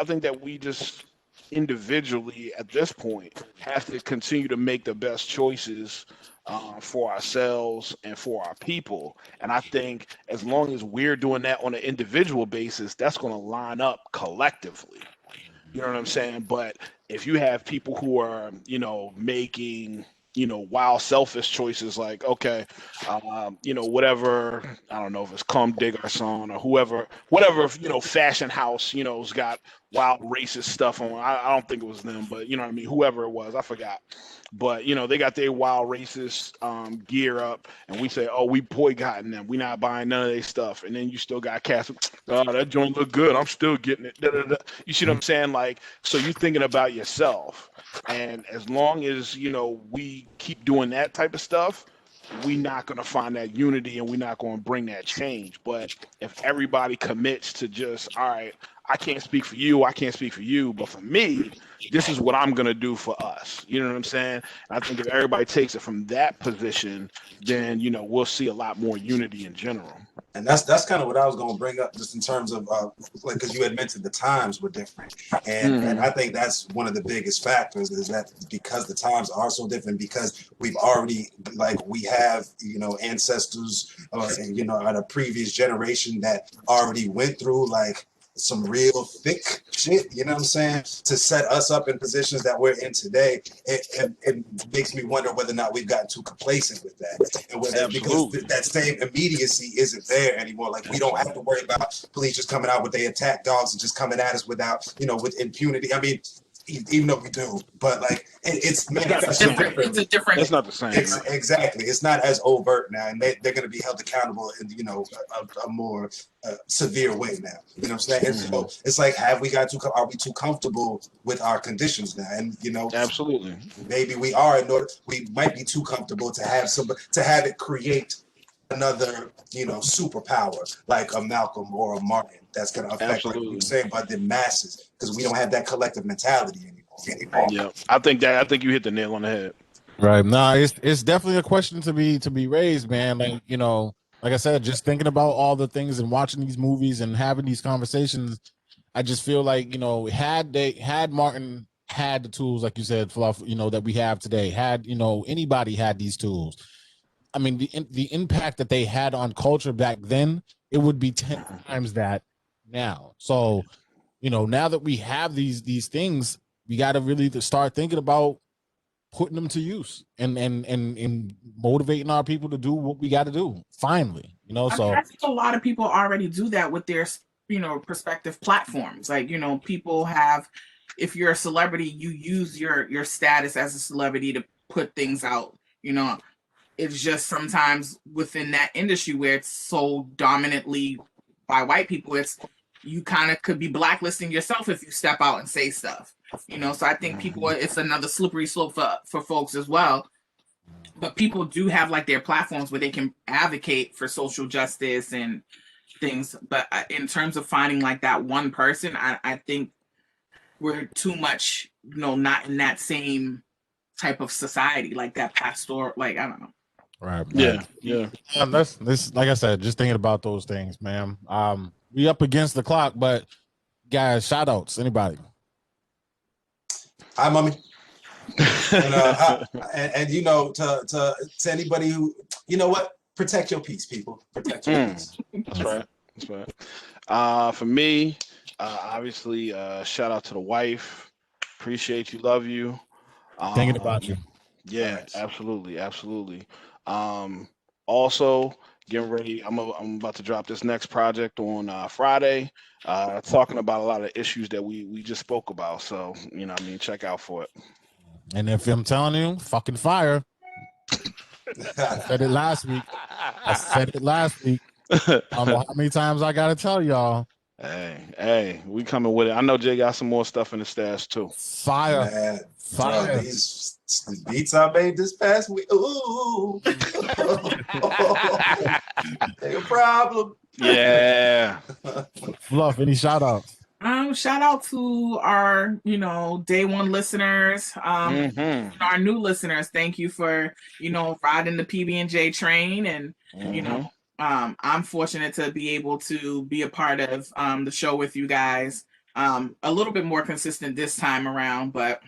think that we just individually at this point have to continue to make the best choices for ourselves and for our people. And I think as long as we're doing that on an individual basis, that's going to line up collectively. You know what I'm saying? But if you have people who are, making, wild selfish choices like, okay, whatever, I don't know if it's Cum Digger son or whatever, fashion house, has got wild racist stuff on. I don't think it was them, but you know what I mean? Whoever it was, I forgot. But, they got their wild racist gear up and we say, we boycotting them. We not buying none of their stuff. And then you still got cast, that joint look good. I'm still getting it. Da, da, da. You see what I'm saying? Like, so you're thinking about yourself. And as long as, we keep doing that type of stuff, we're not going to find that unity and we're not going to bring that change. But if everybody commits to just, all right, I can't speak for you, I can't speak for you, but for me, this is what I'm going to do for us. You know what I'm saying? And I think if everybody takes it from that position, then, we'll see a lot more unity in general. And that's kind of what I was going to bring up, just in terms of because you had mentioned the times were different, and I think that's one of the biggest factors is that because the times are so different, because we've already we have ancestors in a previous generation that already went through some real thick shit, you know what I'm saying, to set us up in positions that we're in today, it makes me wonder whether or not we've gotten too complacent with that. And whether, because that same immediacy isn't there anymore. Like, we don't have to worry about police just coming out with their attack dogs and just coming at us without, you know, with impunity. I mean, even though we do, but like it's different. It's a different. It's not the same. Exactly. It's not as overt now, and they're going to be held accountable in, you know, a more severe way now. You know what I'm saying? And so it's like, are we too comfortable with our conditions now? And you know, absolutely. Maybe we are. We might be too comfortable to have it create another, you know, superpower like a Malcolm or a Martin that's going to affect, like you were saying, about the masses, because we don't have that collective mentality anymore. Yeah, I think you hit the nail on the head. Right. No, it's definitely a question to be raised, man. Like, you know, like I said, just thinking about all the things and watching these movies and having these conversations, I just feel like, you know, had Martin had the tools, like you said, Fluff, you know, that we have today, had, you know, anybody had these tools, I mean, the impact that they had on culture back then, it would be 10 times that now. So, you know, now that we have these things, we got to really start thinking about putting them to use and motivating our people to do what we got to do. Finally, you know. So I think a lot of people already do that with their, you know, respective platforms. Like, you know, people have, if you're a celebrity, you use your status as a celebrity to put things out, you know. It's just sometimes within that industry where it's so dominantly by white people, you kind of could be blacklisting yourself if you step out and say stuff, you know. So I think people, it's another slippery slope for folks as well. But people do have like their platforms where they can advocate for social justice and things. But in terms of finding like that one person, I think we're too much, you know, not in that same type of society, like that pastor, like, I don't know. Right. Yeah. This, like I said, just thinking about those things, man. We up against the clock, but guys, shout outs. Anybody? Hi, mommy. And you know, to anybody who, you know what, protect your peace, people. Protect your peace. That's right. For me, obviously, shout out to the wife. Appreciate you, love you. Thinking about you. Yeah, nice. Absolutely. Also getting ready. I'm about to drop this next project on Friday, talking about a lot of issues that we just spoke about. So, you know, I mean, check out for it. And if I'm telling you, fucking fire. I said it last week. I don't know how many times I gotta tell y'all. Hey, we coming with it. I know Jay got some more stuff in the stash too. Fire. Man, Fire. These beats I made this past week. Ooh. Ain't a problem. Yeah. Fluff, any shout outs? Shout out to our, you know, day one listeners, our new listeners. Thank you for, you know, riding the PB&J train, and you know, I'm fortunate to be able to be a part of the show with you guys. A little bit more consistent this time around, but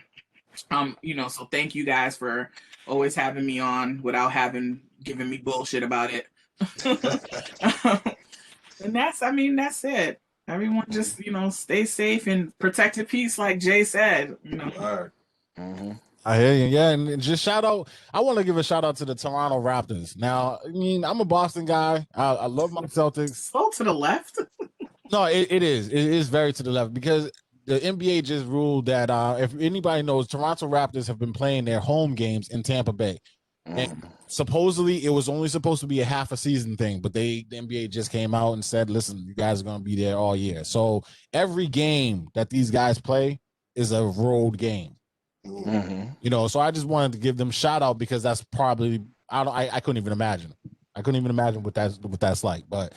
you know, so thank you guys for always having me on without giving me bullshit about it. And that's it. Everyone just, you know, stay safe and protect your peace, like Jay said. You know. All right. I hear you. Yeah, and just shout out. I want to give a shout out to the Toronto Raptors. Now, I mean, I'm a Boston guy. I love my Celtics. So to the left. No, it is. It is very to the left, because the NBA just ruled that if anybody knows, Toronto Raptors have been playing their home games in Tampa Bay. And supposedly it was only supposed to be a half a season thing, but the NBA just came out and said, listen, you guys are going to be there all year. So every game that these guys play is a road game. You know, so I just wanted to give them shout out, because that's probably, I couldn't even imagine. I couldn't even imagine what that's like. But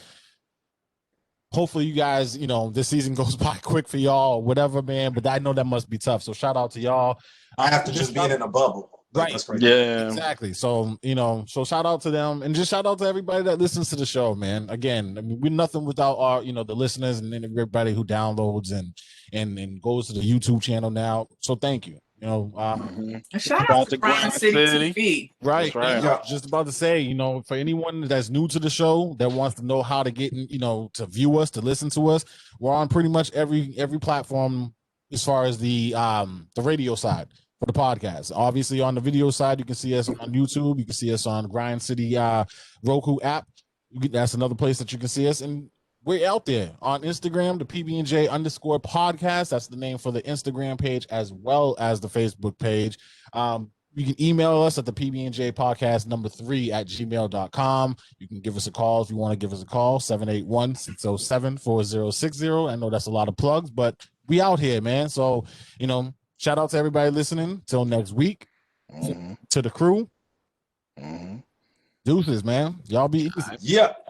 hopefully you guys, you know, this season goes by quick for y'all, whatever, man. But I know that must be tough. So shout out to y'all. After just being in a bubble. Right. Yeah. Exactly. So, you know, so shout out to them, and just shout out to everybody that listens to the show, man. Again, I mean, we're nothing without our, you know, the listeners and then everybody who downloads and goes to the YouTube channel now. So thank you. You know, And shout Shout out out to to Grind Grind City City. TV. right. That's right. And I was just about to say, you know, for anyone that's new to the show that wants to know how to get, you know, to view us, to listen to us, we're on pretty much every platform as far as the radio side for the podcast. Obviously, on the video side, you can see us on YouTube. You can see us on Grind City Roku app. That's another place that you can see us. And we're out there on Instagram, the PB&J _ podcast. That's the name for the Instagram page as well as the Facebook page. You can email us at the PB&J podcast #3 at gmail.com. You can give us a call if you want to give us a call, 781-607-4060. I know that's a lot of plugs, but we out here, man. So, you know, shout out to everybody listening. Till next week. To the crew. Deuces, man. Y'all be easy. Yep.